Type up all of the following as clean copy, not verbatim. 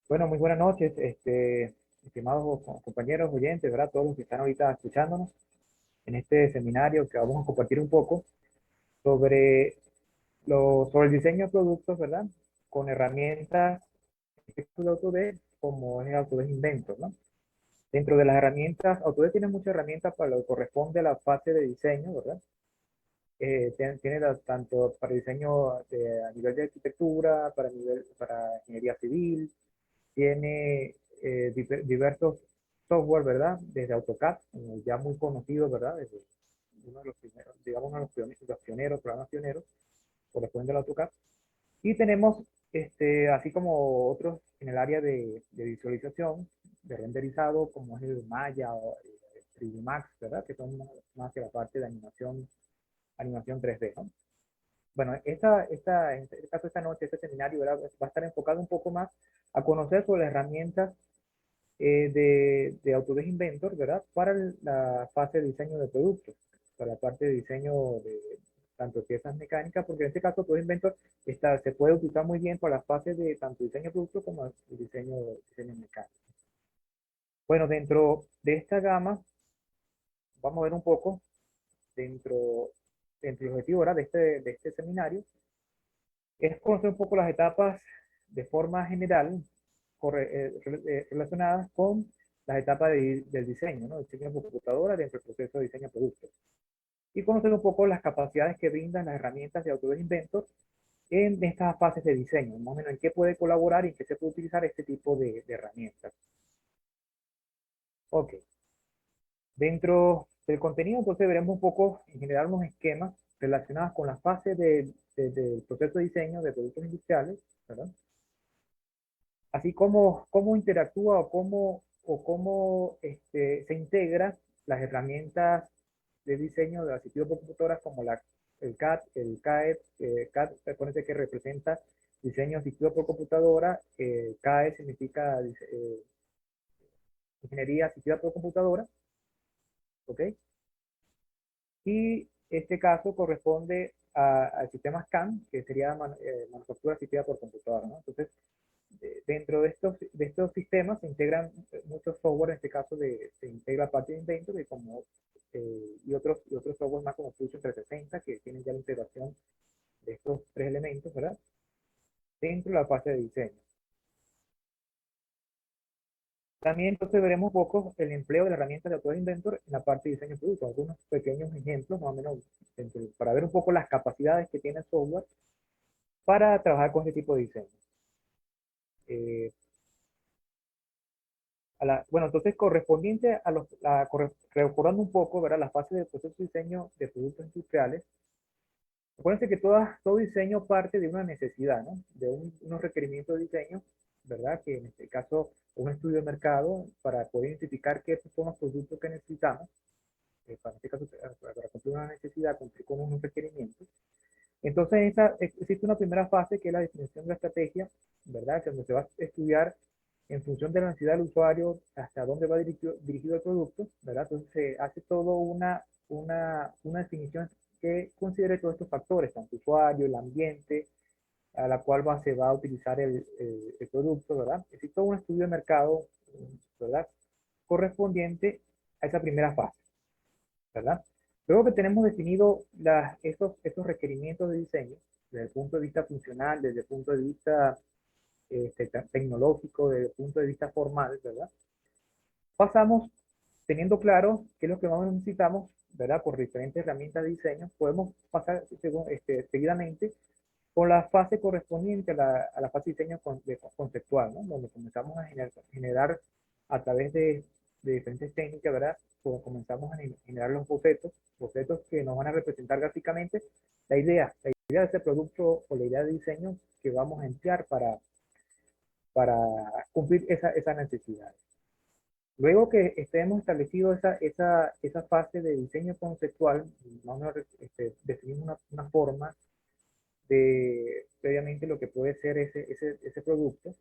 Bueno, muy buenas noches, estimados compañeros oyentes, ¿verdad? Todos los que están ahorita escuchándonos en este seminario que vamos a compartir un poco sobre sobre el diseño de productos, ¿verdad? Con herramientas de Autodesk, como es Autodesk Inventor, ¿no? Dentro de las herramientas, Autodesk tiene muchas herramientas para lo que corresponde a la fase de diseño, ¿verdad? Tanto para diseño a nivel de arquitectura, para ingeniería civil, tiene diversos software, ¿verdad? Desde AutoCAD, ya muy conocido, ¿verdad? Desde uno de los primeros, digamos, uno de los pioneros, programas pioneros, corresponde al AutoCAD. Y tenemos, así como otros en el área de visualización, de renderizado, como es el Maya o el 3D Max, ¿verdad? Que son más que la parte de animación 3D, ¿no? Bueno, en este caso, esta noche, este seminario, ¿verdad? Va a estar enfocado un poco más a conocer sobre las herramientas de Autodesk Inventor, ¿verdad? Para la fase de diseño de productos, para la parte de diseño de tanto piezas mecánicas, porque en este caso Autodesk Inventor se puede utilizar muy bien para la fase de tanto diseño de productos como el diseño mecánico. Bueno, dentro de esta gama, vamos a ver un poco dentro, dentro del objetivo ahora de este seminario, es conocer un poco las etapas de forma general relacionadas con las etapas del diseño, ¿no? Diseño por computadora dentro del proceso de diseño de productos. Y conocer un poco las capacidades que brindan las herramientas de Autodesk Inventor en estas fases de diseño, más o menos en qué puede colaborar y en qué se puede utilizar este tipo de herramientas. Ok, dentro del contenido entonces veremos un poco en general unos esquemas relacionados con las fases del proceso de diseño de productos industriales, ¿verdad? Así como cómo interactúa o cómo se integra las herramientas de diseño de asistido por computadoras como el CAD, el CAE, CAD, acuérdense que representa diseño asistido por computadora, CAE significa ingeniería asistida por computadora, ¿ok? Y este caso corresponde al sistema SCAN, que sería manufactura asistida por computadora, ¿no? Entonces, dentro de estos sistemas se integran muchos software, en este caso se integra parte de Inventor y otros software más como Fusion 360 que tienen ya la integración de estos tres elementos, ¿verdad? Dentro de la fase de diseño. También entonces veremos un poco el empleo de la herramienta de Autodesk Inventor en la parte de diseño de productos, algunos pequeños ejemplos más o menos para ver un poco las capacidades que tiene el software para trabajar con este tipo de diseño. Eh, bueno, entonces correspondiente recordando un poco, ¿verdad? La fase del proceso de diseño de productos industriales. Acuérdense que todo diseño parte de una necesidad, ¿no? De unos requerimientos de diseño, ¿verdad? Que en este caso, un estudio de mercado para poder identificar qué son los productos que necesitamos, para este caso, para cumplir una necesidad, cumplir con unos requerimientos. Entonces, existe una primera fase que es la definición de la estrategia, ¿verdad? Que donde se va a estudiar en función de la necesidad del usuario hasta dónde va dirigido el producto, ¿verdad? Entonces se hace todo una definición que considere todos estos factores, tanto usuario, el ambiente, a la cual se va a utilizar el producto, ¿verdad? Existe todo un estudio de mercado, ¿verdad? Correspondiente a esa primera fase, ¿verdad? Luego que tenemos definido estos requerimientos de diseño, desde el punto de vista funcional, desde el punto de vista tecnológico, desde el punto de vista formal, ¿verdad? Pasamos, teniendo claro qué es lo que más necesitamos, ¿verdad? Por diferentes herramientas de diseño, podemos pasar seguidamente con la fase correspondiente a la fase de diseño conceptual, ¿no? Donde comenzamos a generar a través de diferentes técnicas, ¿verdad? Pues comenzamos a generar los bocetos que nos van a representar gráficamente la idea de ese producto o la idea de diseño que vamos a emplear para cumplir esa necesidad. Luego que estemos establecido esa fase de diseño conceptual, más o menos definimos una forma de previamente lo que puede ser ese producto.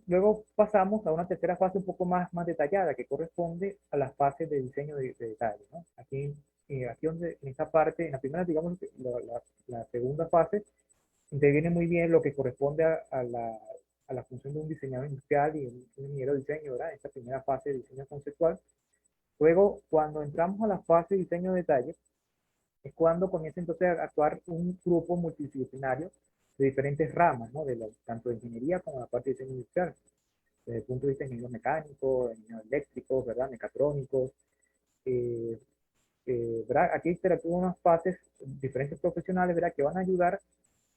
Luego pasamos a una tercera fase un poco más detallada que corresponde a las fases de diseño de detalle, ¿no? Aquí donde, en esta parte, en la primera, digamos, la segunda fase, interviene muy bien lo que corresponde a la función de un diseñador industrial y un ingeniero de diseño, ¿verdad? Esta primera fase de diseño conceptual. Luego, cuando entramos a la fase de diseño de detalle, es cuando comienza entonces a actuar un grupo multidisciplinario de diferentes ramas, ¿no? Tanto de ingeniería como la parte de diseño industrial, desde el punto de vista de ingenieros mecánicos, ingenieros eléctricos, ¿verdad? Mecatrónicos, eh, ¿verdad? Aquí interactúan unas fases, diferentes profesionales, ¿verdad? Que van a ayudar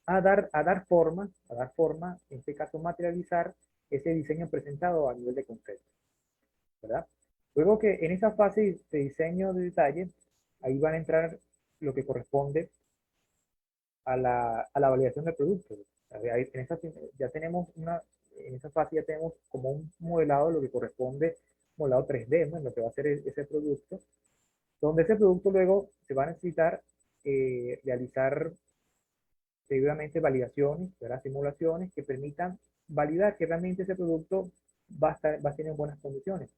a dar forma, en este caso materializar ese diseño presentado a nivel de concepto, ¿verdad? Luego que en esa fase de diseño de detalle, ahí van a entrar lo que corresponde a la validación del producto. En esa, ya tenemos en esa fase ya tenemos como un modelado de lo que corresponde, modelado 3D, ¿no? En lo que va a ser ese producto, donde ese producto luego se va a necesitar realizar debidamente validaciones, ¿verdad? Simulaciones que permitan validar que realmente ese producto va a tener buenas condiciones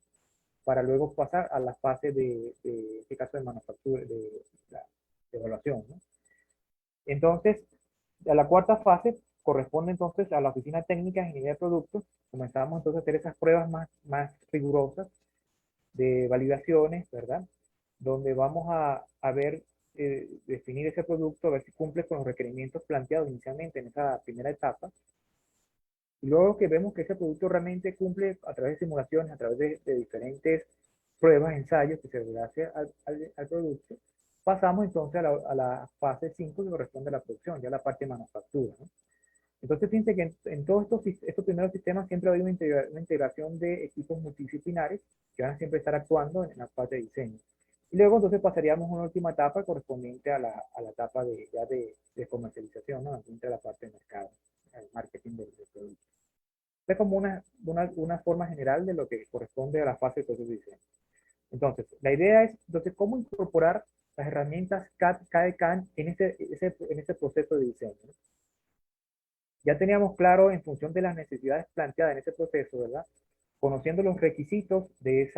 para luego pasar a la fase de este caso de manufactura, de evaluación, ¿no? Entonces, a la cuarta fase corresponde entonces a la oficina técnica de ingeniería de productos. Comenzamos entonces a hacer esas pruebas más rigurosas de validaciones, ¿verdad? Donde vamos a ver, definir ese producto, a ver si cumple con los requerimientos planteados inicialmente en esa primera etapa. Y luego que vemos que ese producto realmente cumple a través de simulaciones, a través de diferentes pruebas, ensayos que se le hace al producto, pasamos entonces a la fase 5 que corresponde a la producción, ya la parte de manufactura, ¿no? Entonces, fíjense que en todos estos primeros sistemas siempre ha habido una integración de equipos multidisciplinares que van a siempre estar actuando en la parte de diseño. Y luego entonces pasaríamos a una última etapa correspondiente a la etapa ya de comercialización, ¿no? Entre la parte de mercado, el marketing del producto. Es como una forma general de lo que corresponde a la fase de proceso de diseño. Entonces, la idea es, entonces, cómo incorporar las herramientas CAD, CAE, CAM en ese proceso de diseño, ¿no? Ya teníamos claro en función de las necesidades planteadas en ese proceso, ¿verdad? Conociendo los requisitos de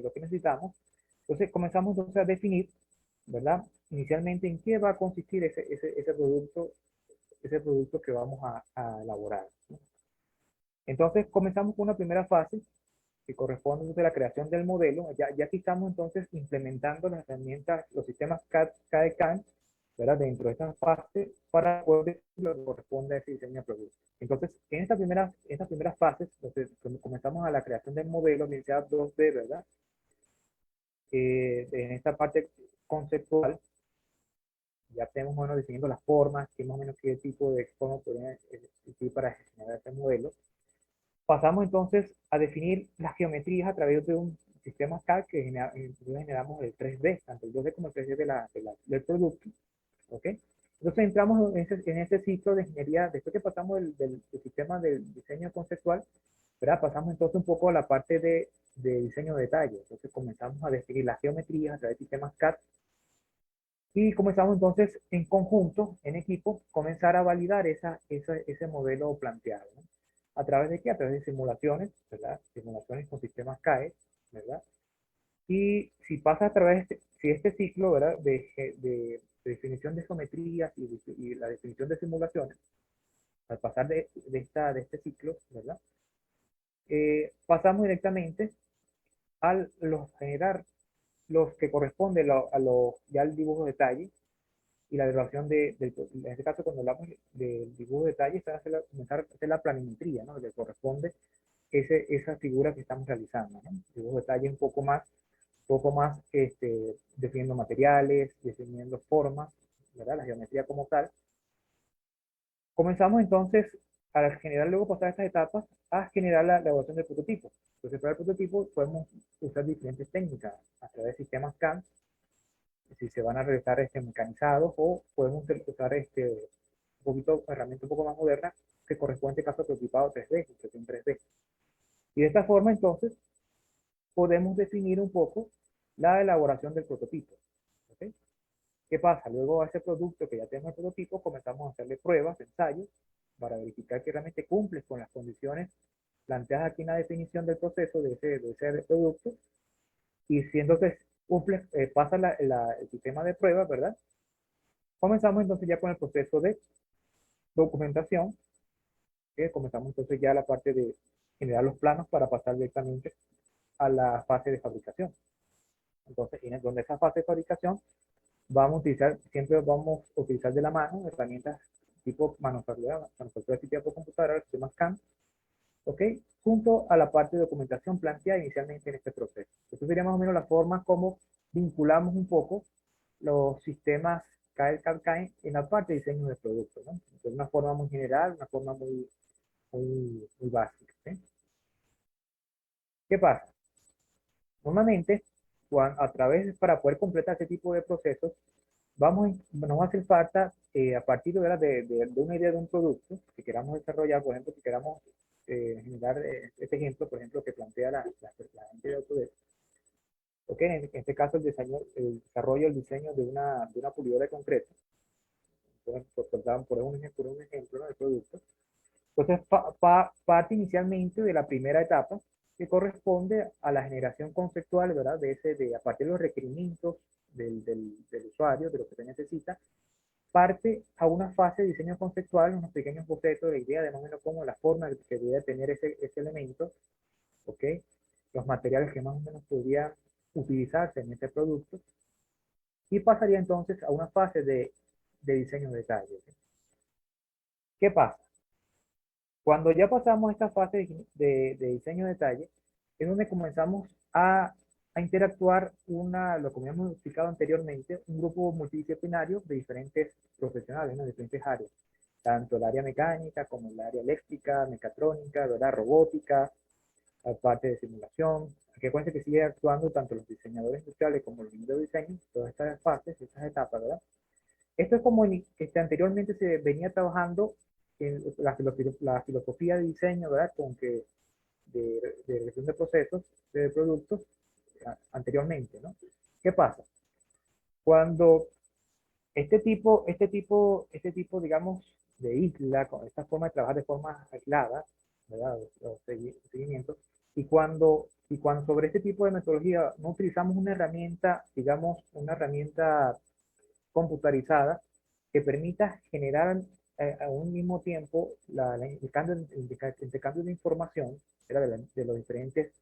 lo que necesitamos, entonces comenzamos entonces a definir, ¿verdad? Inicialmente en qué va a consistir ese producto que vamos a elaborar, ¿no? Entonces comenzamos con una primera fase que corresponde entonces a la creación del modelo. Ya aquí estamos entonces implementando las herramientas, los sistemas CAD, CAD, CAM, ¿verdad? Dentro de esta fase para poder lo que corresponde a ese diseño de producto. Entonces, en estas primeras fases, entonces, comenzamos a la creación del modelo, bien sea 2D, ¿verdad? En esta parte conceptual, ya tenemos más o menos definiendo las formas, qué más o menos qué tipo de forma podrían existir para generar este modelo. Pasamos entonces a definir las geometrías a través de un sistema CAD que generamos el 3D, tanto el 2D como el 3D del producto. ¿Ok? Entonces entramos en ese ciclo de ingeniería, después que pasamos del sistema del diseño conceptual, ¿verdad? Pasamos entonces un poco a la parte de diseño de detalle. Entonces comenzamos a definir las geometrías a través de sistemas CAD y comenzamos entonces en conjunto, en equipo, comenzar a validar ese modelo planteado, ¿no? ¿A través de qué? A través de simulaciones, ¿verdad? Simulaciones con sistemas CAE, ¿verdad? Y si pasa a través, si este ciclo, ¿verdad? De definición de geometrías y la definición de simulaciones, al pasar de este ciclo, ¿verdad? Pasamos directamente generar los que corresponden ya al dibujo de detalle y la derivación en este caso cuando hablamos del dibujo de detalle, es comenzar a hacer la planimetría, ¿no? Le corresponde esa figura que estamos realizando, ¿no? El dibujo de detalle un poco más definiendo materiales, definiendo formas, ¿verdad? La geometría como tal. Comenzamos entonces a generar, luego pasar estas etapas, a generar la elaboración del prototipo. Entonces, para el prototipo podemos usar diferentes técnicas a través de sistemas CAM, si se van a realizar mecanizados, o podemos usar un poquito, herramienta un poco más moderna que corresponde a caso prototipado 3D, impresión 3D. Y de esta forma, entonces, podemos definir un poco la elaboración del prototipo. ¿Ok? ¿Qué pasa? Luego a ese producto que ya tenemos el prototipo, comenzamos a hacerle pruebas, ensayos, para verificar que realmente cumple con las condiciones planteadas aquí en la definición del proceso de ese producto. Y si entonces pasa el sistema de pruebas, ¿verdad? Comenzamos entonces ya con el proceso de documentación, ¿Ok? Comenzamos entonces ya la parte de generar los planos para pasar directamente a la fase de fabricación. Entonces, en donde esa fase de fabricación vamos a utilizar, siempre vamos a utilizar de la mano herramientas tipo manufactura de tipo computadora, sistemas CAM, ¿ok? Junto a la parte de documentación planteada inicialmente en este proceso. Esto sería más o menos la forma como vinculamos un poco los sistemas CAD en la parte de diseño de productos, ¿no? De una forma muy general, una forma muy básica, ¿sí? ¿Qué pasa? Normalmente, a través, para poder completar este tipo de procesos, nos va a hacer falta, a partir de una idea de un producto que queramos desarrollar, por ejemplo, si queramos generar este ejemplo, por ejemplo, que plantea la gente de Autodesk. Ok, en este caso el desarrollo, el diseño de una pulidora de concreto, por un ejemplo, ¿no? del producto. Entonces, parte inicialmente de la primera etapa que corresponde a la generación conceptual, ¿verdad? A partir de los requerimientos del usuario, de lo que se necesita, parte a una fase de diseño conceptual, unos pequeños bocetos de la idea de más o menos cómo la forma que debe tener ese elemento, ¿ok? Los materiales que más o menos podrían utilizarse en ese producto, y pasaría entonces a una fase de diseño de detalle. ¿Ok? ¿Qué pasa? Cuando ya pasamos esta fase de diseño de detalle, es donde comenzamos a interactuar lo que habíamos explicado anteriormente, un grupo multidisciplinario de diferentes profesionales, ¿no? De diferentes áreas, tanto el área mecánica como el área eléctrica, mecatrónica, ¿verdad? Robótica, la parte de simulación. Que cuenta que sigue actuando tanto los diseñadores industriales como los ingenieros de diseño, todas estas fases, estas etapas, ¿verdad? Esto es como anteriormente se venía trabajando en la filosofía de diseño, ¿verdad? De realización de procesos, de productos, anteriormente, ¿no? ¿Qué pasa? Cuando digamos, de isla, con esta forma de trabajar de forma aislada, ¿verdad? Los seguimientos, y cuando sobre este tipo de metodología no utilizamos una herramienta, digamos, una herramienta computarizada que permita generar a un mismo tiempo el intercambio de información, era de los diferentes,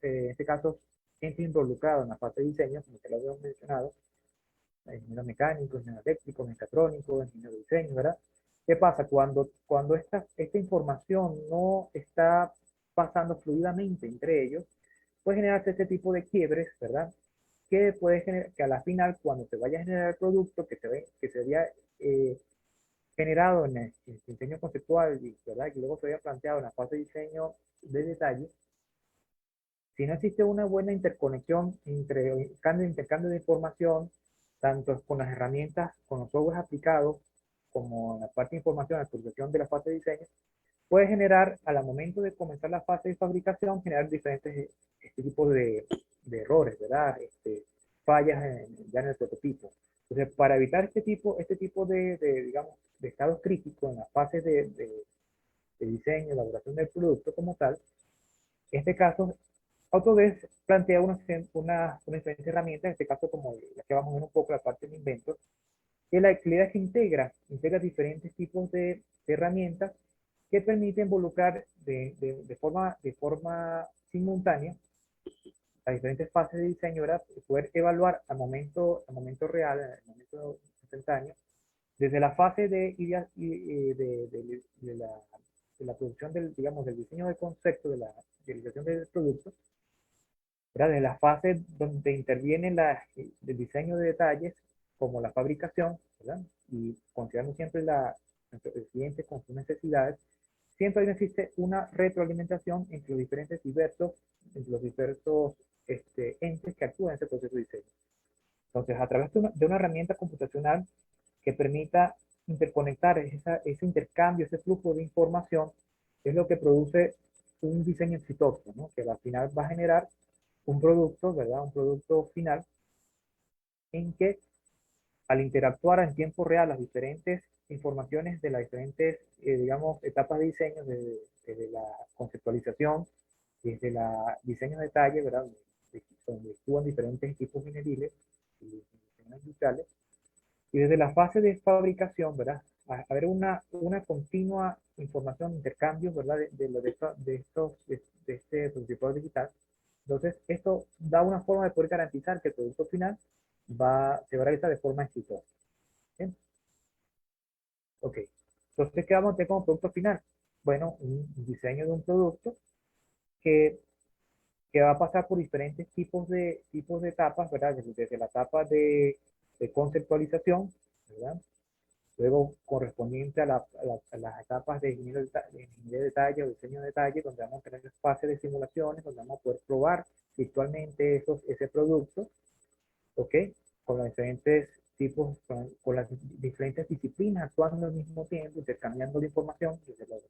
en este caso, gente involucrada en la fase de diseño, como ya lo habíamos mencionado, ingeniero mecánico, ingeniero eléctrico, mecatrónico, ingeniero de diseño, ¿verdad? ¿Qué pasa? Cuando esta información no está pasando fluidamente entre ellos, puede generarse este tipo de quiebres, ¿verdad? Que puede generar, que a la final, cuando se vaya a generar el producto que se había eh, generado en el diseño conceptual, y, ¿verdad? Que luego se había planteado en la fase de diseño de detalle, si no existe una buena interconexión entre intercambio de información, tanto con las herramientas, con los softwares aplicados, como en la parte de información, la actualización de la fase de diseño, puede generar, al momento de comenzar la fase de fabricación, generar diferentes tipos de errores, ¿verdad? Fallas ya en el prototipo. Entonces, para evitar este tipo digamos, de estados críticos en la fase de diseño, elaboración del producto como tal, en este caso, Autodesk plantea una diferente herramienta, en este caso como la que vamos a ver un poco la parte de inventos, que la idea es que integra diferentes tipos de herramientas que permiten involucrar de forma simultánea las diferentes fases de diseño, ¿verdad? Poder evaluar al momento real, al momento instantáneo, desde la fase de la producción digamos, del diseño del concepto, de la realización del producto, ¿verdad? Desde la fase donde interviene el diseño de detalles, como la fabricación, ¿verdad? Y considerando siempre el cliente con sus necesidades, siempre existe una retroalimentación entre los diversos entes que actúan en ese proceso de diseño. Entonces, a través de una herramienta computacional que permita interconectar ese intercambio, ese flujo de información, es lo que produce un diseño exitoso, ¿no? Que al final va a generar un producto, ¿verdad? Un producto final en que al interactuar en tiempo real las diferentes informaciones de las diferentes, digamos, etapas de diseño, desde la conceptualización, desde la diseño de detalle, ¿verdad? Donde actúan diferentes equipos ingenieriles y diseños industriales, y desde la fase de fabricación, ¿verdad? a haber una continua información, intercambios, ¿verdad? De este prototipo digital. Entonces, esto da una forma de poder garantizar que el producto final se va a realizar de forma exitosa. ¿Bien? Ok. Entonces, ¿qué vamos a tener como producto final? Bueno, un diseño de un producto que, que va a pasar por diferentes tipos de etapas, ¿verdad? Desde la etapa de conceptualización, ¿verdad? Luego, correspondiente a las etapas de ingeniería de detalle o diseño de detalle, donde vamos a tener fases de simulaciones, donde vamos a poder probar virtualmente ese producto, ¿ok? Con los diferentes tipos, con las diferentes disciplinas actuando al mismo tiempo, intercambiando la información, desde los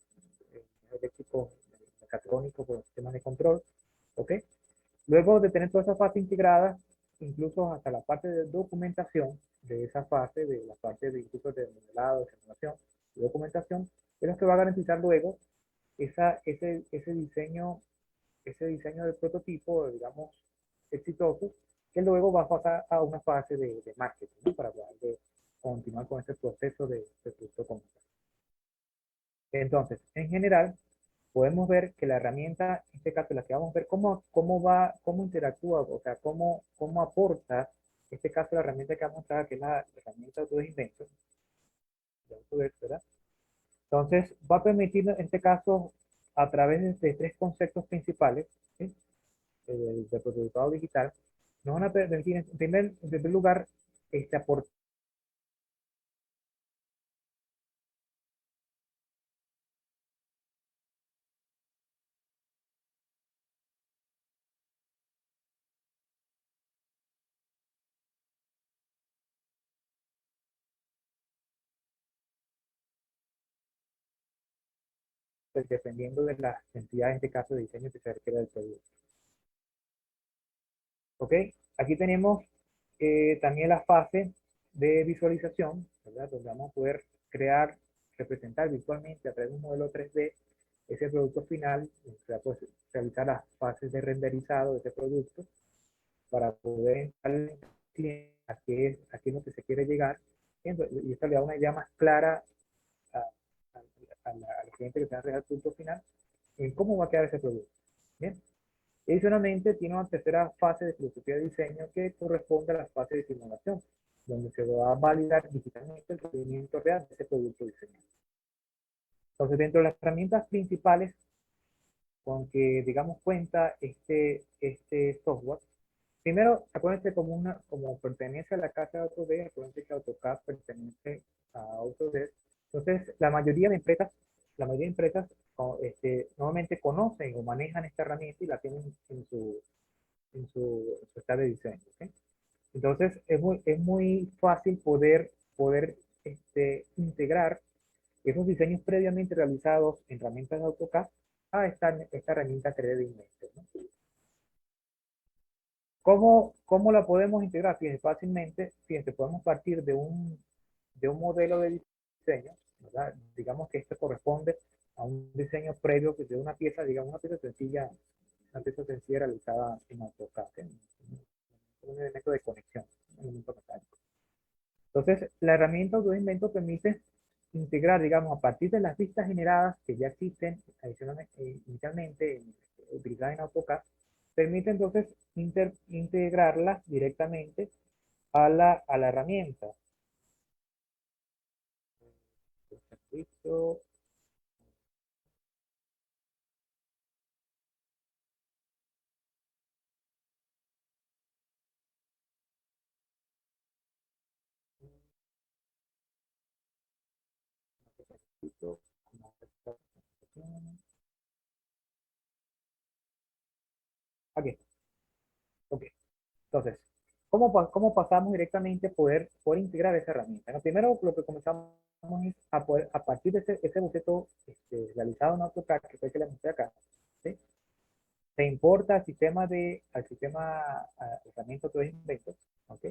eléctricos, mecatrónicos, con los sistemas de control, ¿ok? Luego de tener toda esa fase integrada, incluso hasta la parte de documentación de esa fase, de la parte de incluso de modelado, de simulación, de documentación, es lo que va a garantizar luego ese diseño del prototipo, digamos, exitoso, que luego va a pasar a una fase de marketing, ¿no? Para poder continuar con ese proceso de producto comercial. Entonces, en general, podemos ver que la herramienta, en este caso la que vamos a ver cómo interactúa, o sea, cómo aporta, en este caso la herramienta que vamos a mostrar, que es la herramienta Autodesk Inventor, de Autodesk, ¿verdad? Entonces, va a permitir, en este caso, a través de tres conceptos principales, ¿sí? Del prototipado digital, nos van a permitir, en primer lugar, aportar dependiendo de las entidades, en este caso, de diseño que se requiere del producto. ¿Ok? Aquí tenemos también la fase de visualización, ¿verdad? Donde vamos a poder crear, representar virtualmente a través de un modelo 3D ese producto final, o sea, pues, realizar las fases de renderizado de ese producto para poder darle al cliente a qué es lo que se quiere llegar. Y esto le da una idea más clara a, al cliente que se va a realizar el producto final en cómo va a quedar ese producto. Bien. Adicionalmente, tiene una tercera fase de filosofía de diseño que corresponde a la fase de simulación, donde se va a validar digitalmente el rendimiento real de ese producto diseñado. Entonces, dentro de las herramientas principales con que, digamos, cuenta este software, primero, acuérdense como pertenece a la casa de Autodesk, acuérdense que AutoCAD pertenece a Autodesk. Entonces, la mayoría de empresas normalmente conocen o manejan esta herramienta y la tienen en su estado de diseño. ¿Ok? Entonces, es muy fácil poder integrar esos diseños previamente realizados en herramientas de AutoCAD a esta herramienta 3D Inventor, ¿no? ¿Cómo la podemos integrar? Fíjense, fácilmente, fíjense, podemos partir de un modelo de diseño, ¿verdad? Digamos que esto corresponde a un diseño previo de una pieza, digamos, una pieza sencilla realizada en AutoCAD, ¿sí? Un elemento de conexión, un elemento mecánico. Entonces, la herramienta AutoInvento permite integrar, digamos, a partir de las vistas generadas que ya existen adicionalmente, inicialmente utilizadas en AutoCAD, permite entonces integrarlas directamente a la herramienta. Listo. Listo. Aquí, ok. Entonces, ¿cómo pasamos directamente a poder integrar esa herramienta? ¿No? Primero, lo que comenzamos es a partir de ese boceto realizado en AutoCAD, que fue el que le mostré acá, ¿sí? Se importa al sistema herramienta de inventos, ¿ok?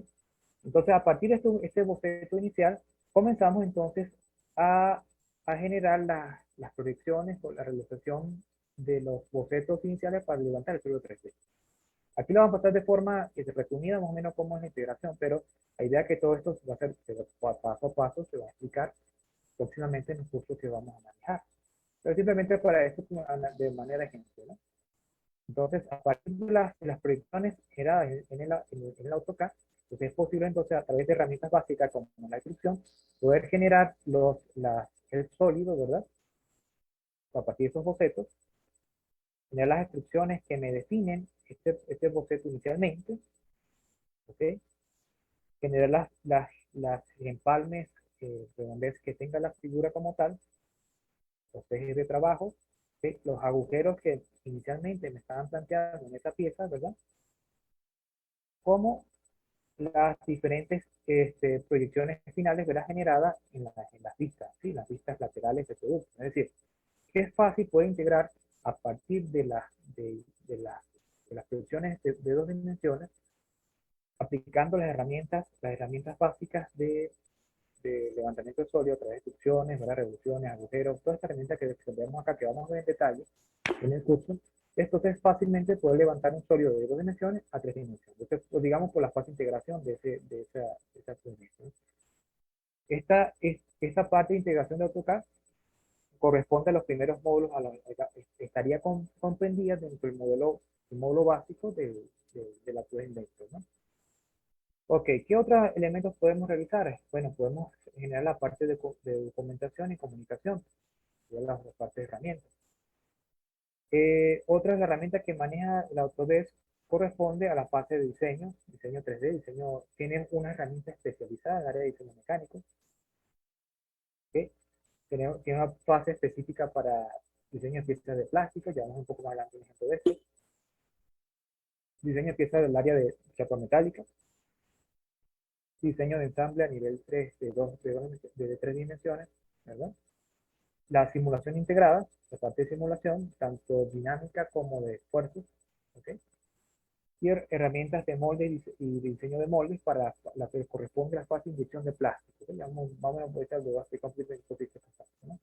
Entonces, a partir de este boceto inicial, comenzamos entonces a, a generar las proyecciones o la realización de los bocetos iniciales para levantar el código 3D. Aquí lo vamos a pasar de forma resumida, más o menos cómo es la integración, pero la idea es que todo esto va a ser paso a paso, se va a explicar. próximamente en los cursos que vamos a manejar. Pero simplemente para esto de manera de ejemplo, ¿no? Entonces, a partir de las proyecciones generadas en el AutoCAD, pues es posible entonces a través de herramientas básicas como la instrucción, poder generar el sólido, ¿verdad? A partir de esos bocetos, generar las instrucciones que me definen este boceto inicialmente, ¿ok? Generar las empalmes de donde es que tenga la figura como tal, los ejes de trabajo, ¿ok? Los agujeros que inicialmente me estaban planteando en esa pieza, ¿verdad? Como las diferentes proyecciones finales verás generadas en las vistas, ¿sí? Las vistas laterales del producto. Es decir, que es fácil poder integrar a partir de las proyecciones de dos dimensiones, aplicando las herramientas básicas de levantamiento de sólido a través de succiones, ¿verdad? Revoluciones, agujeros, todas estas herramientas que vemos acá, que vamos a ver en detalle en el curso. Entonces, fácilmente poder levantar un sólido de dos dimensiones a tres dimensiones. Entonces, pues, digamos por la fácil integración de esa proyección. Esta parte de integración de AutoCAD corresponde a los primeros módulos, estaría comprendida dentro del módulo básico de la prueba Inventor, ¿no? Ok, ¿qué otros elementos podemos realizar? Bueno, podemos generar la parte de documentación y comunicación, que es la parte de herramientas. Otra herramienta que maneja la Autodesk corresponde a la fase de diseño 3D, tiene una herramienta especializada en el área de diseño mecánico, ¿ok? Tiene una fase específica para diseño de piezas de plástico, ya vamos un poco más adelante un ejemplo de esto. Diseño de piezas del área de chapa metálica, diseño de ensamble a nivel 3 de 3 dimensiones, ¿verdad? La simulación integrada, la parte de simulación, tanto dinámica como de esfuerzos, ¿ok? Y herramientas de molde y diseño de moldes para la que corresponde a la fase de inyección de plástico. ¿Okay? Vamos a ver luego así ¿no?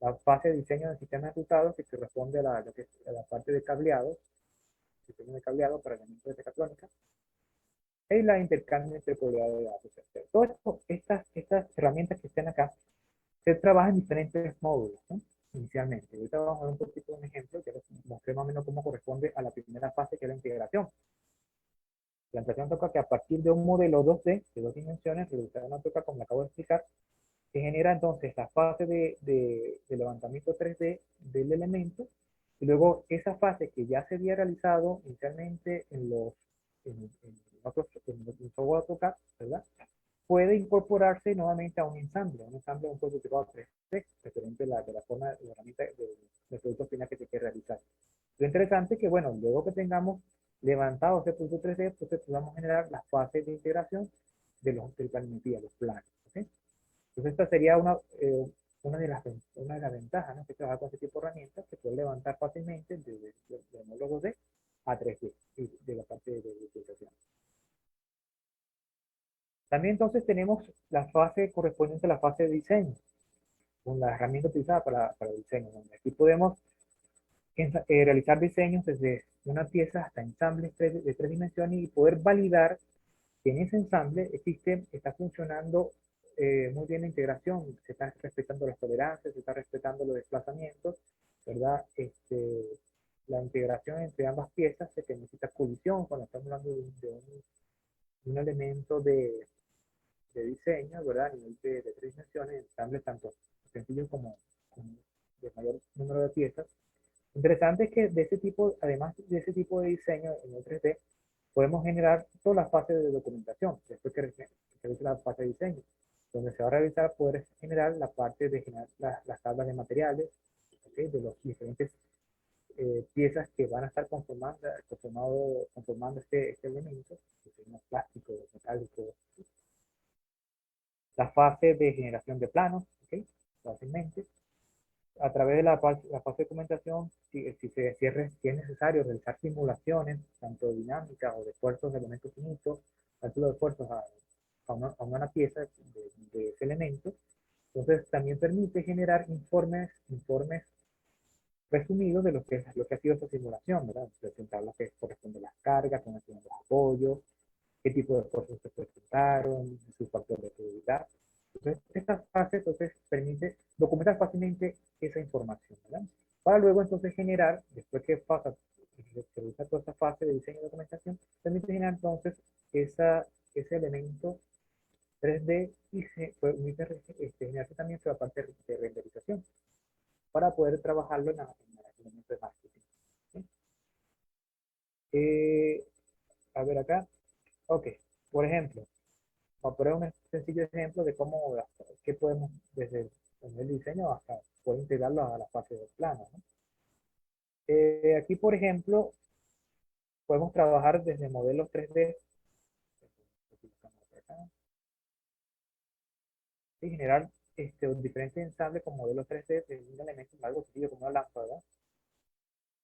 La fase de diseño del sistema de resultados que corresponde a la parte de cableado, diseño de cableado para elementos de mecatrónica, y la intercambio entre probabilidad de datos. Todas estas herramientas que están acá se trabaja en diferentes módulos, ¿no? Inicialmente. Ahorita vamos a ver un poquito un ejemplo que les mostré más o menos cómo corresponde a la primera fase que es la integración. La integración toca que a partir de un modelo 2D de dos dimensiones, realizado en AutoCAD, como acabo de explicar, se genera entonces la fase de levantamiento 3D del elemento, y luego esa fase que ya se había realizado inicialmente en software AutoCAD, ¿verdad? Puede incorporarse nuevamente a un ensamble de un prototipo 3D, referente de la forma de la herramienta del producto final que se quiere realizar. Lo interesante es que, bueno, luego que tengamos levantado ese producto 3D, entonces podamos generar las fases de integración del planimetría, los planos. ¿Okay? Entonces, esta sería una de las ventajas, ¿no? Que trabajar con este tipo de herramientas, que puede levantar fácilmente de módulo 2D a 3D, y de la parte de visualización. También entonces tenemos la fase correspondiente a la fase de diseño, con la herramienta utilizada para el diseño, donde aquí podemos realizar diseños desde una pieza hasta ensambles de tres dimensiones y poder validar que en ese ensamble está funcionando muy bien la integración, se están respetando las tolerancias, se están respetando los desplazamientos, ¿verdad? La integración entre ambas piezas se necesita colisión cuando estamos hablando de un elemento de diseño, ¿verdad? A nivel de tres dimensiones, ensambles tanto sencillos como de mayor número de piezas. Interesante es que además de ese tipo de diseño en el 3D, podemos generar toda la fase de documentación, después que se realiza la fase de diseño, donde se va a realizar poder generar la parte de generar las tablas de materiales, ¿okay? De los diferentes piezas que van a estar conformando este elemento, que son plásticos, metálicos, la fase de generación de planos, ¿okay? Fácilmente. A través de la fase de documentación, si es necesario realizar simulaciones, tanto dinámicas o de esfuerzos de elementos finitos, cálculo de esfuerzos a una pieza de ese elemento, entonces también permite generar informes resumidos de lo que ha sido esa simulación, ¿verdad? Presentar lo que corresponde a las cargas, con los apoyos, qué tipo de esfuerzos se presentaron, sus factores de seguridad. Entonces, esta fase entonces permite documentar fácilmente esa información, ¿verdad? Para luego entonces generar, después que pasa, se realiza toda esta fase de diseño y documentación, permite generar entonces ese elemento 3D y se permite generarse también toda la parte de renderización para poder trabajarlo en el elemento de marketing. ¿Sí? Eh, a ver acá, ok, por ejemplo, para poner un sencillo ejemplo de cómo, qué podemos desde el diseño hasta poder integrarlo a la fase del plano, ¿no? Aquí, por ejemplo, podemos trabajar desde modelos 3D y generar un diferente ensamble con modelos 3D de un elemento algo sencillo como una lámpara,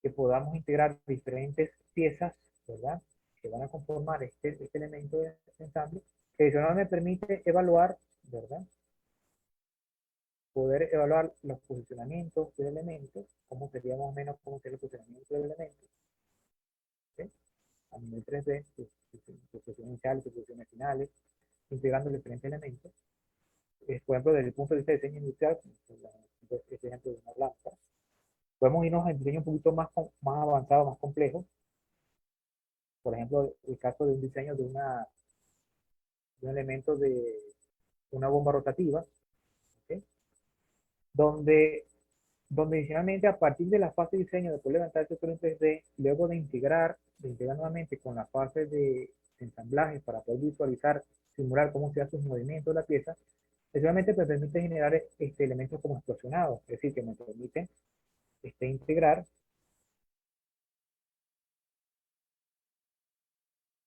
que podamos integrar diferentes piezas, ¿verdad? Que van a conformar este elemento de ensamble, que adicionalmente me permite evaluar, ¿verdad? Poder evaluar los posicionamientos del elemento, cómo sería más o menos cómo sería el posicionamiento del elemento, ¿sí? A nivel 3D, sus posiciones iniciales, sus posiciones finales, integrando diferentes elementos. Por ejemplo, desde el punto de vista de diseño industrial, este ejemplo de una lámpara, podemos irnos a diseño un poquito más avanzado, más complejo. Por ejemplo, el caso de un diseño de un elemento de una bomba rotativa, ¿okay? donde, donde adicionalmente a partir de la fase de diseño de poder levantar el sector en 3D, luego de integrar nuevamente con la fase de ensamblaje para poder visualizar, simular cómo se hace sus movimientos de la pieza, especialmente me permite generar elementos como explosionados, es decir, que me permiten integrar,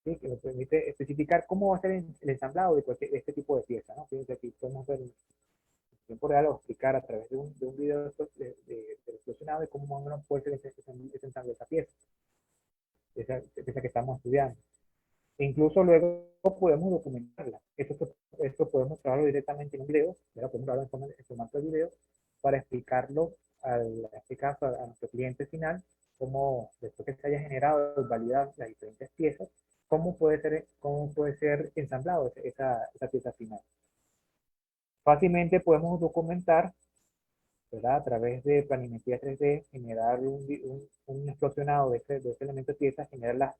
¿sí? Que me permite especificar cómo va a ser el ensamblado de este tipo de pieza, ¿no? Fíjense aquí podemos ver tiempo real o explicar a través de un video de explosionado de cómo más o menos puede ser ese ensamble de esa pieza, esa que estamos estudiando. E incluso luego podemos documentarla. Esto podemos trabajarlo directamente en un video, ¿verdad? Podemos trabajarlo en formato de video para explicarlo en este caso a nuestro cliente final, cómo después que se haya generado y validado las diferentes piezas, cómo puede ser ensamblado esa pieza final. Fácilmente podemos documentar, ¿verdad? A través de planimetría 3D, generar un explosionado de ese elemento de pieza, generar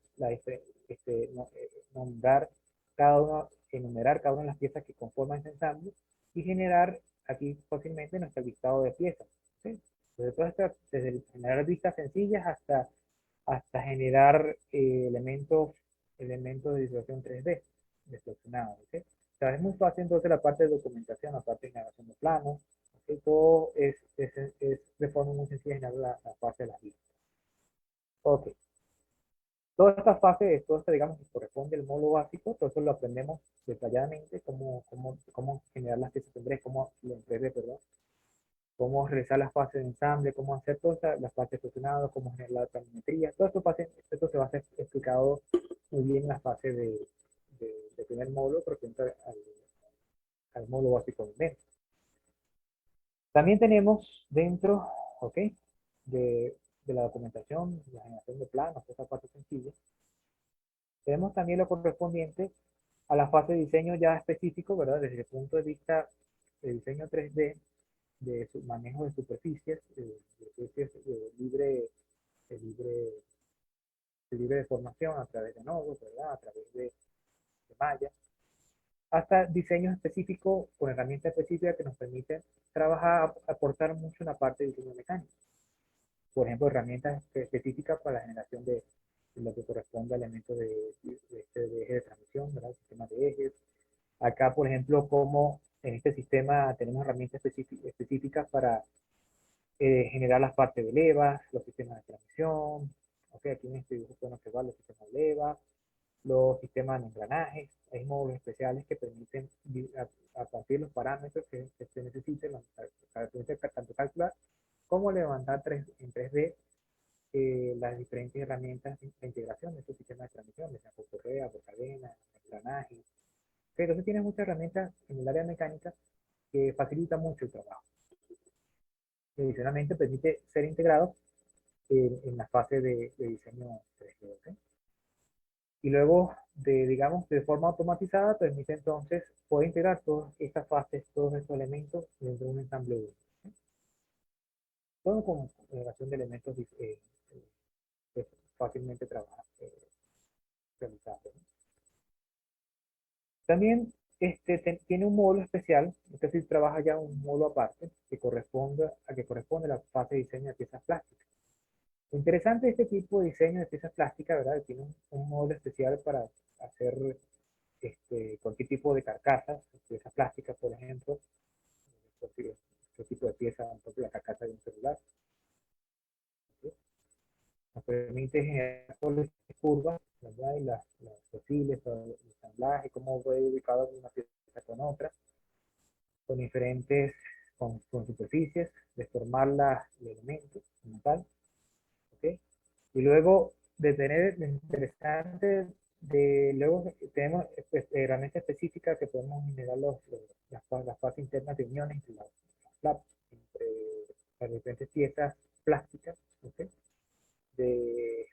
nombrar cada uno, enumerar cada una de las piezas que conforman ese ensamble y generar aquí fácilmente nuestro listado de piezas. ¿Sí? Desde generar vistas sencillas hasta generar elementos de visualización 3D, explosionados. ¿Sí? O sea, es muy fácil entonces la parte de documentación, la parte de generación de planos, ¿okay? Todo es de forma muy sencilla generar la fase de las vistas. Ok, toda esta fase, todo esto digamos que corresponde al módulo básico, todo eso lo aprendemos detalladamente, cómo generar las piezas en 3D, en 3D, perdón, cómo realizar las fases de ensamble, cómo hacer todas las fases fusionadas, cómo generar la planimetría, todo esto se va a ser explicado muy bien en la fase de primer módulo, porque entra al módulo básico de mes. También tenemos dentro, ¿ok? De la documentación, la generación de planos, esa parte sencilla. Tenemos también lo correspondiente a la fase de diseño ya específico, ¿verdad? Desde el punto de vista de diseño 3D, de su manejo de superficies, de libre, de libre deformación a través de nodos, ¿verdad? A través de mallas, hasta diseños específicos con herramientas específicas que nos permiten trabajar, aportar mucho en la parte de diseño mecánico. Por ejemplo, herramientas específicas para la generación de lo que corresponde a elementos de eje de transmisión, ¿verdad? Sistemas de ejes. Acá, por ejemplo, como en este sistema tenemos herramientas específicas para generar las partes de levas, los sistemas de transmisión. Okay, aquí en este dibujo pueden observar los sistemas de levas, los sistemas de engranajes. Hay módulos especiales que permiten, a partir de los parámetros que se necesiten, tanto calcular como levantar en 3D las diferentes herramientas de integración de estos sistemas de transmisión, de por correa, por cadena, engranajes. Entonces tiene muchas herramientas en el área mecánica que facilita mucho el trabajo. Y adicionalmente permite ser integrado en la fase de diseño 3D. ¿Okay? y luego digamos, de forma automatizada permite entonces poder integrar todas estas fases, todos estos elementos dentro de un ensamble único. Todo con generación de elementos pues, fácilmente realizables, ¿no? También tiene un módulo especial, este sí trabaja ya un módulo aparte, que corresponde a la fase de diseño de piezas plásticas. Lo interesante de este tipo de diseño de piezas plásticas, ¿verdad? Que tiene un módulo especial para hacer cualquier tipo de carcasas, piezas plásticas, por ejemplo, cualquier tipo de pieza, por ejemplo, la carcasa de un celular, ¿sí? Nos permite generar todas las curvas, ¿verdad? Y las perfiles, todo el ensamblaje, cómo fue ubicado una pieza con otra, con diferentes, con superficies, deformar los elementos como tal, ¿ok? Y luego de tener lo interesante luego tenemos herramientas específicas que podemos generar las fases internas de uniones entre las flaps, entre las diferentes piezas plásticas, ¿ok? de,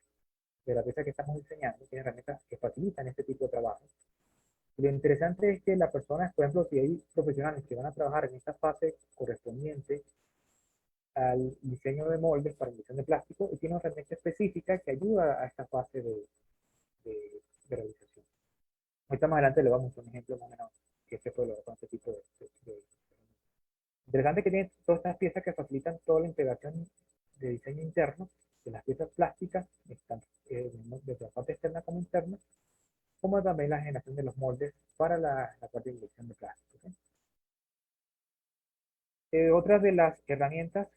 de la pieza que estamos diseñando, tiene herramientas que facilitan este tipo de trabajo. Y lo interesante es que las personas, por ejemplo, si hay profesionales que van a trabajar en esta fase correspondiente al diseño de moldes para emisión de plástico, y tiene una herramienta específica que ayuda a esta fase de realización. Ahorita más adelante le vamos a mostrar un ejemplo más o menos que se puede lograr con este tipo de. Interesante que tiene todas estas piezas que facilitan toda la integración de diseño interno de las piezas plásticas, tanto desde la parte externa como interna, como también la generación de los moldes para la parte de inyección de plástico, ¿sí? Otra de las herramientas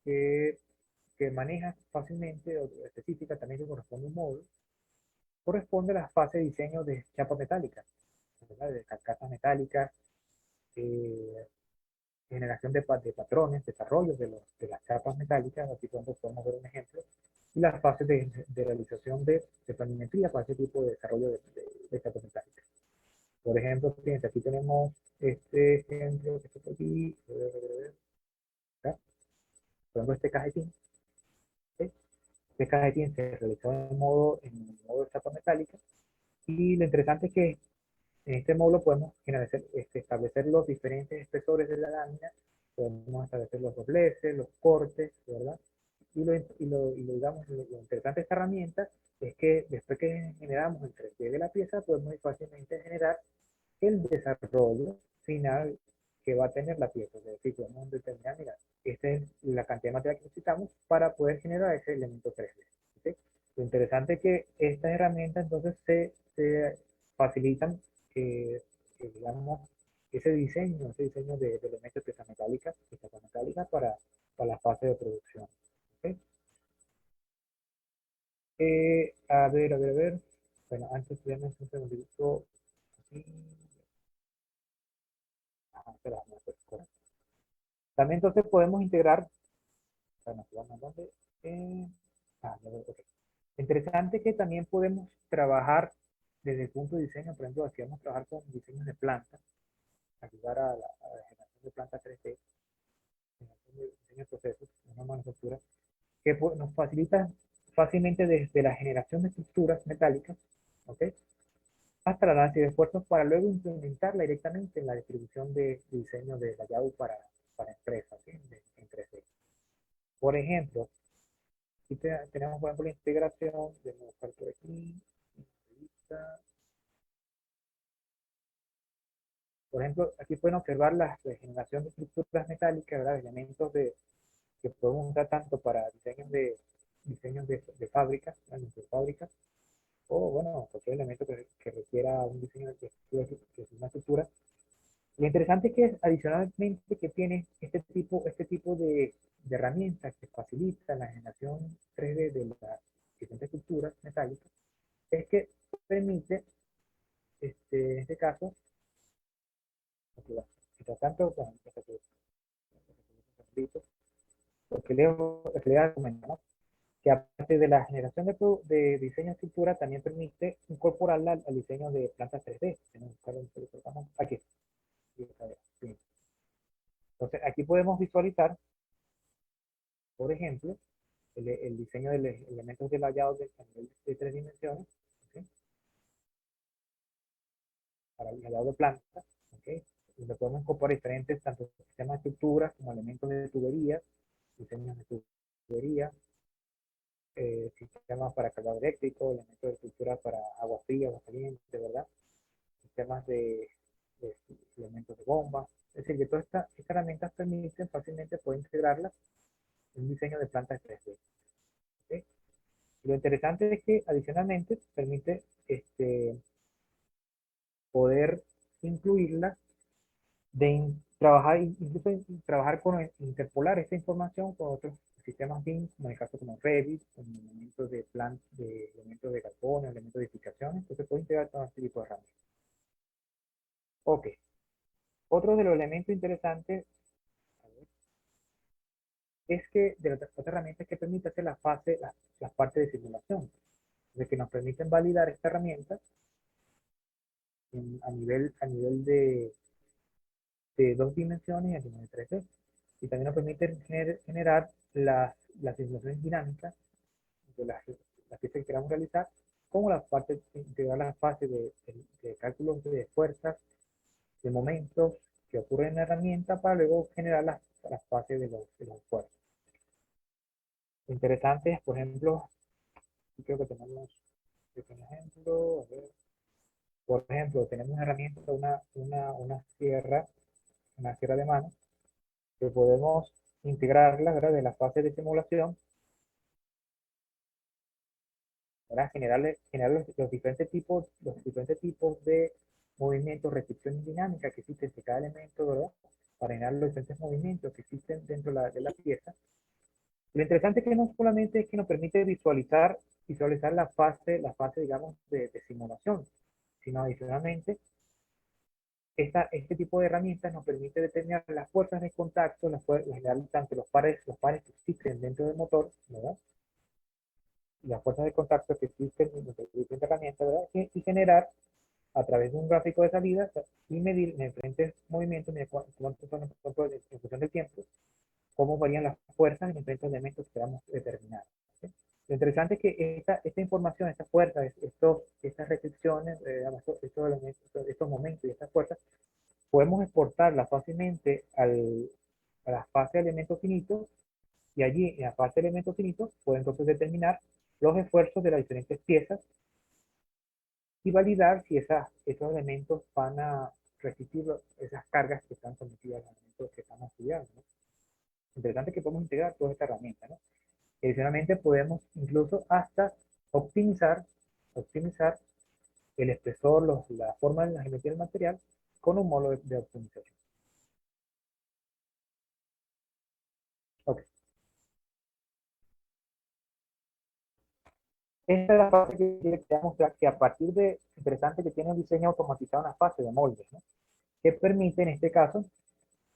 que, que maneja fácilmente o específica también que corresponde a un módulo, corresponde a la fase de diseño de chapas metálicas, ¿verdad? De carcasas metálicas, eh, generación de patrones, desarrollos de las capas metálicas, aquí podemos ver un ejemplo, y las fases de realización de planimetría para ese tipo de desarrollo de capas metálicas. Por ejemplo, fíjense, aquí tenemos este ejemplo que está aquí, ¿verdad? Por ejemplo, este cajetín, ¿sí? Este cajetín se realizó en modo de capa metálica, y lo interesante es que en este módulo podemos establecer los diferentes espesores de la lámina, podemos establecer los dobleces, los cortes, ¿verdad? Digamos, lo interesante de esta herramienta es que después que generamos el 3D de la pieza, podemos muy fácilmente generar el desarrollo final que va a tener la pieza. Es decir, podemos determinar, mira, esta es la cantidad de material que necesitamos para poder generar ese elemento 3D. ¿Sí? Lo interesante es que estas herramientas entonces se facilitan, eh, digamos, ese diseño de elementos de piezas metálicas para la fase de producción. ¿Ok? A ver. Bueno, antes ya me un segundito. Así. Ajá, espera, no, correcto. También entonces podemos integrar, bueno, ¿dónde? Eh, ok. Interesante que también podemos trabajar desde el punto de diseño, por ejemplo, aquí vamos a trabajar con diseños de plantas, ayudar a la generación de plantas 3D, generación de diseño de procesos, una manufactura, que nos facilita fácilmente desde la generación de estructuras metálicas, ¿ok? Hasta el análisis de esfuerzos para luego implementarla directamente en la distribución de diseño de layout para empresas, ¿sí? En 3D. Por ejemplo, aquí tenemos, por ejemplo, la integración de buscar por aquí. Por ejemplo, aquí pueden observar la generación de estructuras metálicas, ¿verdad? Elementos que podemos usar tanto para diseños de fábricas, de fábricas, o bueno, cualquier elemento que requiera un diseño de una estructura. Lo interesante es que adicionalmente que tiene este tipo de herramientas que facilitan la generación 3D de las diferentes estructuras metálicas, es que permite, en este caso, mientras tanto, bueno, porque le argumento, ¿no? Que aparte de la generación de diseño de estructura, también permite incorporarla al diseño de plantas 3D. Aquí. Sí. Entonces, aquí podemos visualizar, por ejemplo, el diseño de elementos de layout a nivel de 3 dimensiones, ¿sí? para el lado de planta, ¿ok? Donde podemos incorporar diferentes, tanto sistemas de estructuras como elementos de tubería, diseños de tubería, sistemas para cargador eléctrico, elementos de estructura para agua fría, agua caliente, ¿verdad? Sistemas de elementos de bomba. Es decir, que todas estas herramientas permiten fácilmente poder integrarlas en un diseño de plantas 3D. ¿Ok? Y lo interesante es que adicionalmente permite poder incluirlas trabajar, incluso trabajar con interpolar esta información con otros sistemas BIM, como en el caso como Revit, con elementos de plan, de elementos de carbono, elementos de edificaciones, entonces puede integrar todo este tipo de herramientas. Ok, otro de los elementos interesantes es que de las otras herramientas que permite hacer las partes de simulación, de que nos permiten validar esta herramienta a nivel de dos dimensiones y a nivel de 3D. Y también nos permite generar las simulaciones dinámicas de las piezas que queramos realizar, como las partes, integrar las fases de cálculos de fuerzas, de momentos que ocurren en la herramienta para luego generar las fases de los fuerzas. Lo interesante es, por ejemplo, aquí creo que tenemos un ejemplo, a ver, por ejemplo, tenemos una herramienta, una sierra de mano, que podemos integrarla, ¿verdad? De la fase de simulación, ¿verdad? Generar los diferentes tipos de movimientos, restricciones dinámicas que existen de cada elemento, ¿verdad? Para generar los diferentes movimientos que existen dentro de la pieza. Lo interesante es que no solamente es que nos permite visualizar la fase, digamos, de simulación, sino adicionalmente este tipo de herramientas nos permite determinar las fuerzas de contacto, tanto los pares que existen dentro del motor, ¿verdad? Y las fuerzas de contacto que existen en nuestra diferente herramienta, ¿verdad? Y generar a través de un gráfico de salida y medir en diferentes movimientos, en función del tiempo, cómo varían las fuerzas en diferentes elementos que queramos determinar. ¿Sí? Lo interesante es que esta información, estas fuerzas, estas restricciones, estos elementos, estos momentos y estas fuerzas, podemos exportarlas fácilmente a la fase de elementos finitos y allí en la fase de elementos finitos puede entonces determinar los esfuerzos de las diferentes piezas y validar si esos elementos van a resistir esas cargas que están sometidas a los elementos que estamos estudiando, ¿no? Interesante que podemos integrar toda esta herramienta, ¿no? Adicionalmente podemos incluso hasta optimizar el espesor, la forma de la geometría del material con un módulo de optimización. Ok. Esta es la fase que quería mostrar que a partir de, interesante que tiene un diseño automatizado, una fase de moldes, ¿no? Que permite en este caso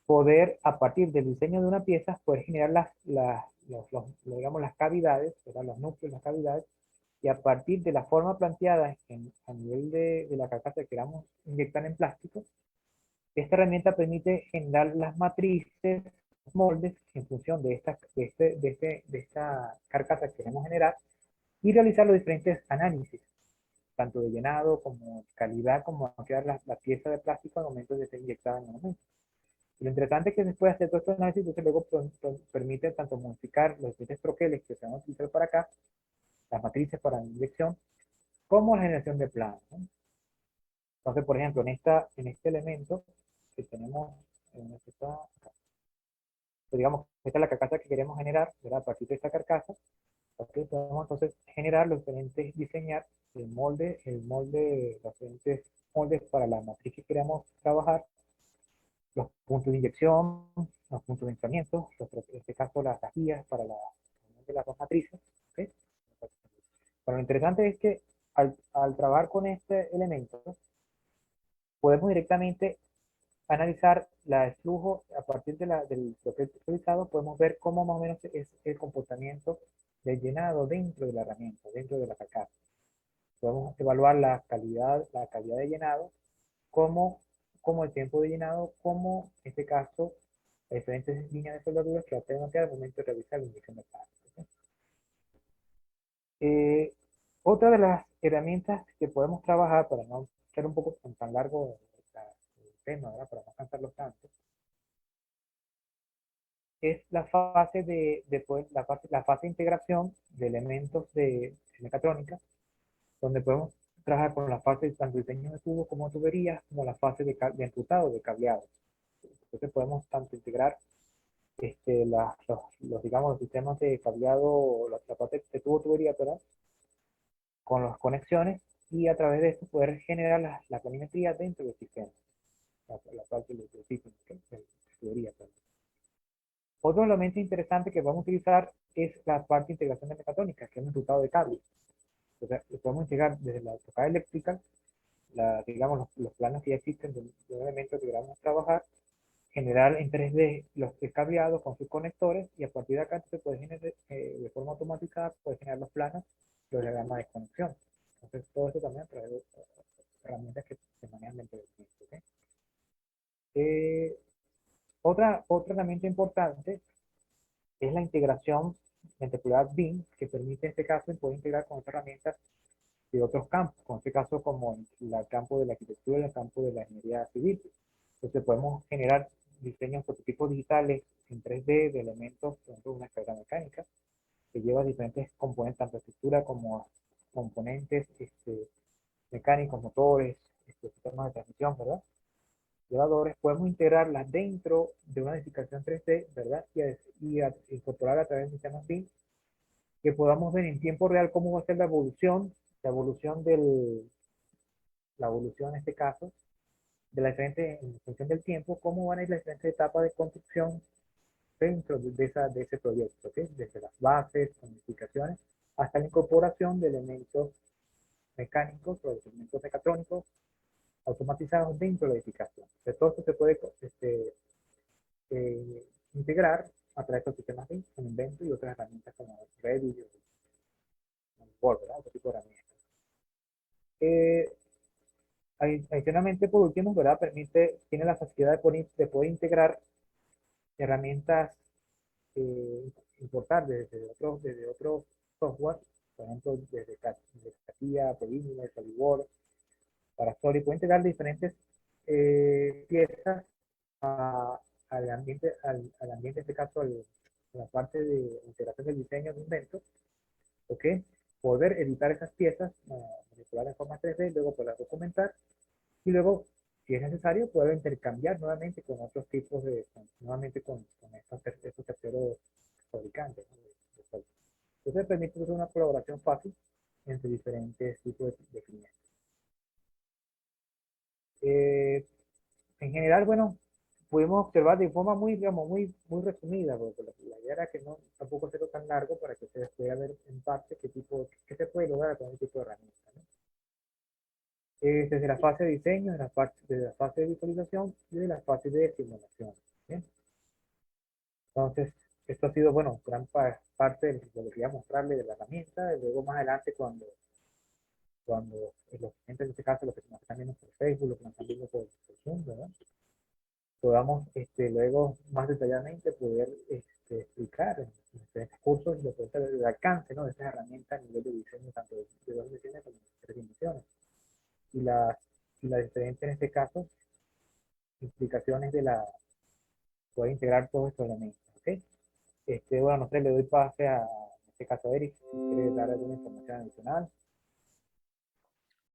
poder a partir del diseño de una pieza poder generar digamos, las cavidades, ¿verdad? Los núcleos, las cavidades, y a partir de la forma planteada a nivel de la carcasa que queramos inyectar en plástico, esta herramienta permite generar las matrices, los moldes en función de esta carcasa que queremos generar y realizar los diferentes análisis, tanto de llenado como calidad, como va a quedar la pieza de plástico al momento de ser inyectada en el momento. Y lo interesante es que después de hacer todo este análisis, entonces luego permite tanto modificar los diferentes troqueles que se van a utilizar para acá, las matrices para la inyección, como la generación de planos, ¿no? Entonces, por ejemplo, en este elemento que tenemos, en este está acá, pues digamos, esta es la carcasa que queremos generar, ¿verdad? A partir de esta carcasa, ¿ok? Podemos entonces generar los diferentes, diseñar los diferentes moldes para la matriz que queramos trabajar, los puntos de inyección, los puntos de enfriamiento, en este caso las guías para de las dos matrices, ¿ok? Pero lo interesante es que al trabajar con este elemento, podemos directamente analizar el flujo a partir del proyecto utilizado, podemos ver cómo más o menos es el comportamiento del llenado dentro de la herramienta, dentro de la carcasa. Podemos evaluar la calidad de llenado, como el tiempo de llenado, como en este caso, las diferentes líneas de soldaduras que va a tener al momento de realizar la inyección de plástico, ¿sí? Otra de las herramientas que podemos trabajar para no ser un poco tan largo el tema, ¿verdad? Para no cansarlos tanto, es la fase la fase de integración de elementos de mecatrónica, donde podemos trabajar con la fase de tanto diseño de tubos como tuberías, como la fase de enrutado, de cableado. Entonces podemos tanto integrar digamos, los sistemas de cableado, la parte de tubo tubería, ¿verdad? Con las conexiones y a través de esto poder generar la colorimetría dentro del sistema, la parte del sistema, de tubería, perdón. Otro elemento interesante que vamos a utilizar es la parte de integración de mecatrónica, que es un resultado de cables. O sea, lo podemos integrar desde la tocada eléctrica, digamos, los planos que ya existen de un elemento que queramos trabajar, generar en 3D los cableados con sus conectores y a partir de acá se puede generar, de forma automatizada, puede generar los planos, los diagramas de conexión. Entonces, todo eso también a través de herramientas que se manejan dentro del cliente. ¿Ok? Eh, otra herramienta importante es la integración ventricular BIM, que permite en este caso poder integrar con otras herramientas de otros campos, en este caso como en el campo de la arquitectura y el campo de la ingeniería civil. Entonces podemos generar diseños prototipos digitales en 3D de elementos, por ejemplo, una escalera mecánica, que lleva diferentes componentes, tanto estructura como componentes mecánicos, motores, sistemas de transmisión, ¿verdad? Llevadores, podemos integrarlas dentro de una edificación 3D, ¿verdad? Y incorporar a través de sistemas BIM que podamos ver en tiempo real cómo va a ser la evolución la evolución en este caso, de la diferente, en función del tiempo, cómo van a ir las diferentes etapas de construcción dentro de ese proyecto, ¿ok? Desde las bases, modificaciones, hasta la incorporación de elementos mecánicos o de elementos mecatrónicos automatizados dentro de la edificación. De todo esto se puede integrar a través de los sistemas de Invento y otras herramientas como Revit o Word, ¿verdad? Otro tipo de herramientas. Eh, Adicionalmente, por último, ¿verdad? Tiene la facilidad de poder integrar herramientas, importar desde otros software, por ejemplo, desde CATIA, Preliminary, SolidWorks, para Solid, puede integrar diferentes piezas a- al ambiente, en este caso, a la parte de integración del diseño de inventos, ¿ok? Poder editar esas piezas, manipular en forma 3D, luego poder documentar y luego, si es necesario, poder intercambiar nuevamente con otros tipos nuevamente con estos terceros fabricantes, ¿no? de software. Entonces permite hacer una colaboración fácil entre diferentes tipos de clientes. Eh, en general, bueno, pudimos observar de forma muy, digamos, muy resumida, porque la idea era que no tampoco sea tan largo para que ustedes puedan ver en parte qué se puede lograr con este tipo de herramientas, ¿no? Desde la fase de diseño, desde la fase de visualización y de la fase de simulación. ¿Bien? Entonces, esto ha sido, bueno, parte de lo que quería mostrarle de la herramienta. Y luego más adelante, cuando los clientes, en este caso, los que nos están viendo por Facebook, los que nos están viendo por Zoom, ¿verdad? Podamos luego más detalladamente poder explicar en diferentes cursos lo que es el alcance, ¿no? De estas herramientas a nivel de diseño, tanto de dos dimensiones como de tres dimensiones. Y las diferentes, en este caso, implicaciones de poder integrar todos estos elementos, ¿ok? Bueno, no sé, le doy pase en este caso a Eric, si quiere dar alguna información adicional.